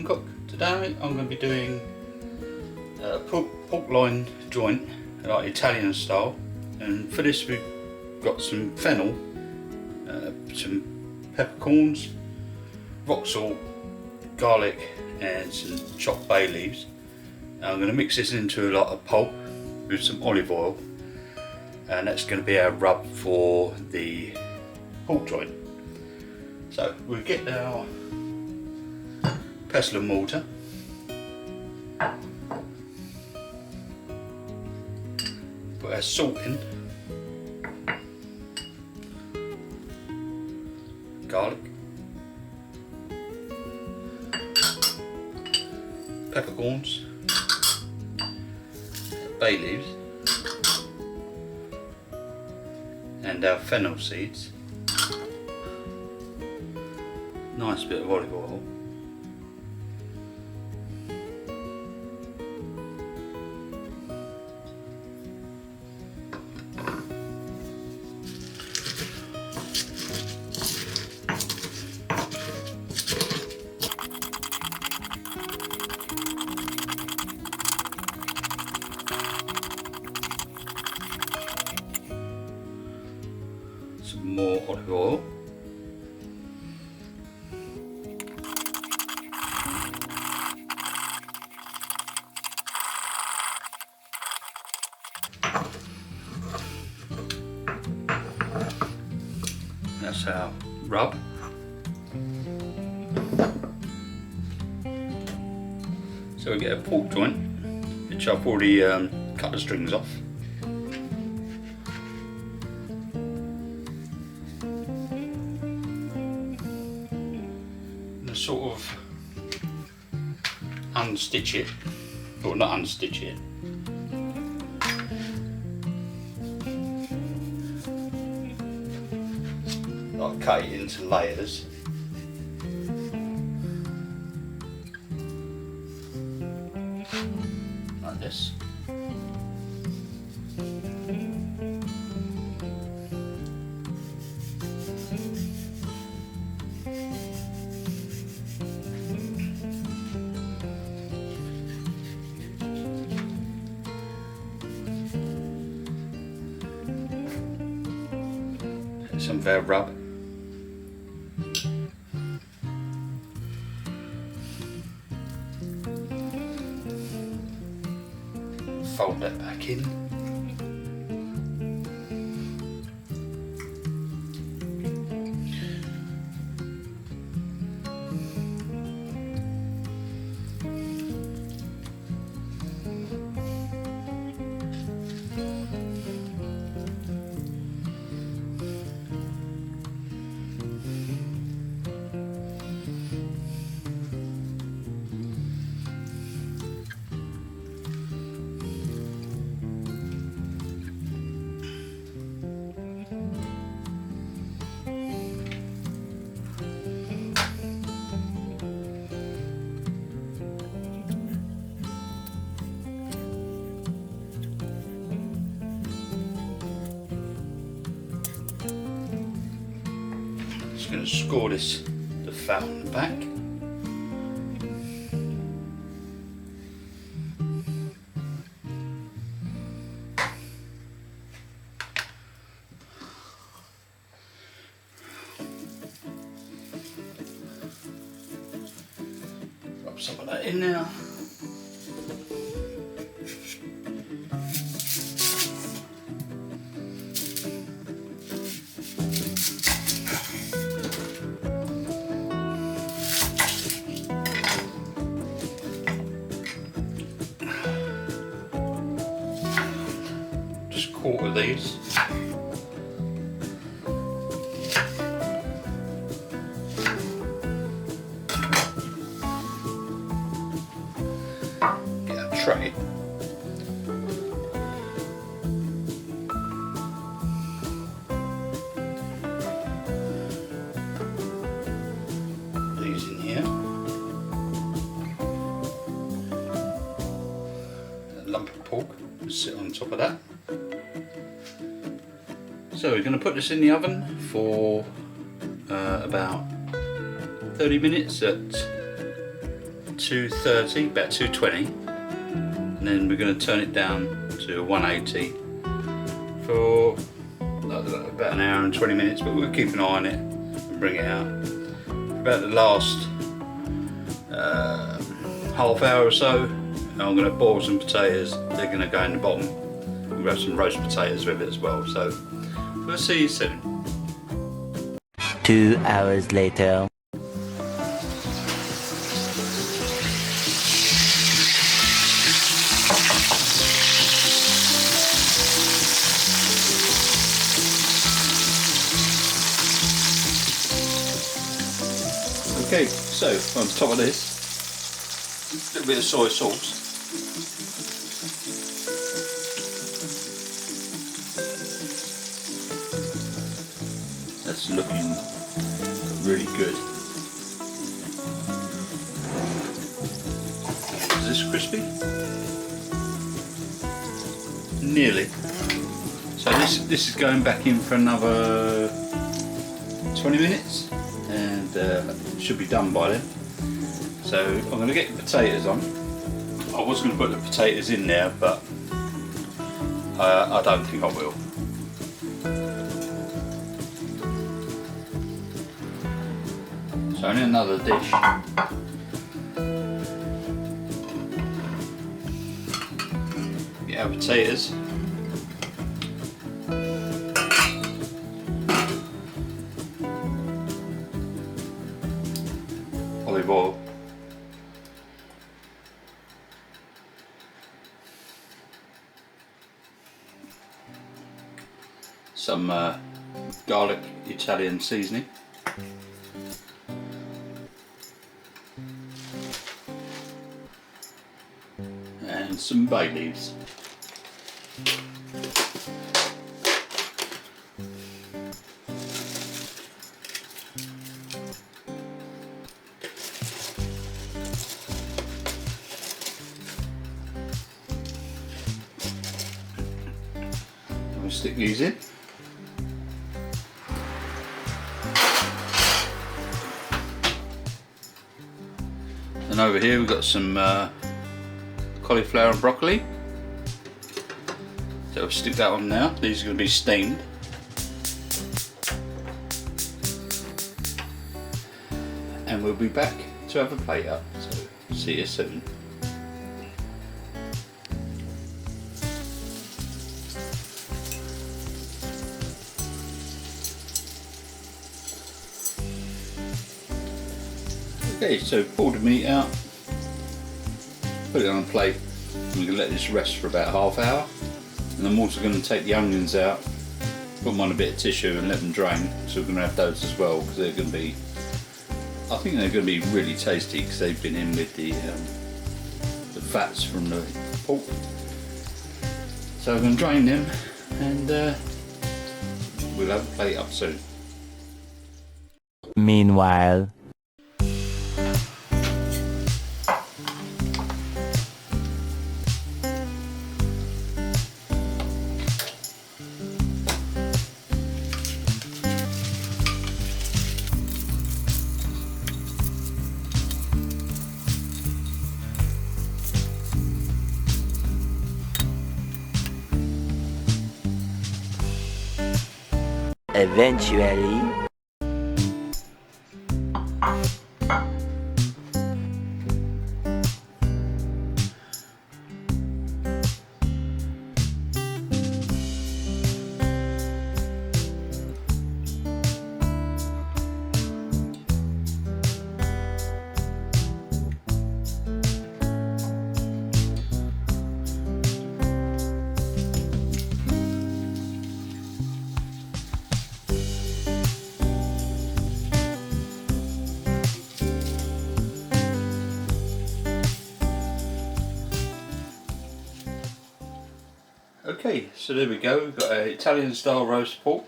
Home Cook. Today I'm going to be doing a pork loin joint, like Italian style, and for this we've got some fennel, some peppercorns, rock salt, garlic and some chopped bay leaves. I'm going to mix this into a lot of pulp with some olive oil, and that's going to be our rub for the pork joint. So we'll get our pestle and mortar, put our salt in, garlic, peppercorns, bay leaves and our fennel seeds, nice bit of olive oil, some more olive oil, that's our rub. So we get a pork joint, which I've already cut the strings off. And sort of unstitch it, or not unstitch it. Like cut it into layers. Like this. Some of our rub. Fold that back in. Just going to score the fat on the back. Rub some of that in now. Quarter these. Get a tray. These in here. A lump of pork will sit on top of that. So we're going to put this in the oven for about 30 minutes at 230, about 220, and then we're going to turn it down to 180 for about an hour and 20 minutes, but we'll keep an eye on it and bring it out. For about the last half hour or so, I'm going to boil some potatoes. They're going to go in the bottom. We'll have some roast potatoes with it as well, so we'll see you soon. 2 hours later. Okay, so on top of this, a little bit of soy sauce. That's looking really good. Is this crispy? Nearly. So this is going back in for another 20 minutes, and it should be done by then. So I'm going to get the potatoes on. I was going to put the potatoes in there, but I don't think I will. So in another dish, get our potatoes. Olive oil. Some garlic Italian seasoning. And some bay leaves. We'll stick these in. And over here we've got some cauliflower and broccoli. So we'll stick that on now. These are going to be steamed. And we'll be back to have a plate up. So see you soon. Okay, so pull the meat out, put it on a plate, and we're going to let this rest for about half hour. And I'm also going to take the onions out, put them on a bit of tissue and let them drain. So we're going to have those as well, because they're going to be, I think they're going to be really tasty, because they've been in with the fats from the pork. So I'm going to drain them, and we'll have a plate up soon. Meanwhile. Eventually. Okay, so there we go. We've got an Italian style roast pork,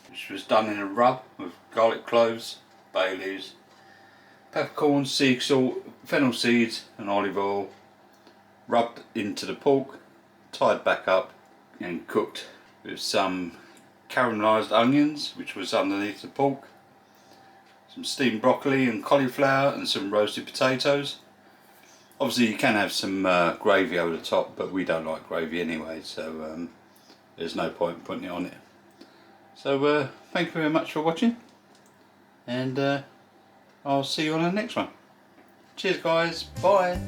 which was done in a rub with garlic cloves, bay leaves, peppercorn, sea salt, fennel seeds and olive oil, rubbed into the pork, tied back up and cooked with some caramelised onions, which was underneath the pork, some steamed broccoli and cauliflower and some roasted potatoes, Obviously you can have some gravy over the top, but we don't like gravy anyway, so there's no point putting it on it. So thank you very much for watching, and I'll see you on the next one. Cheers guys, bye.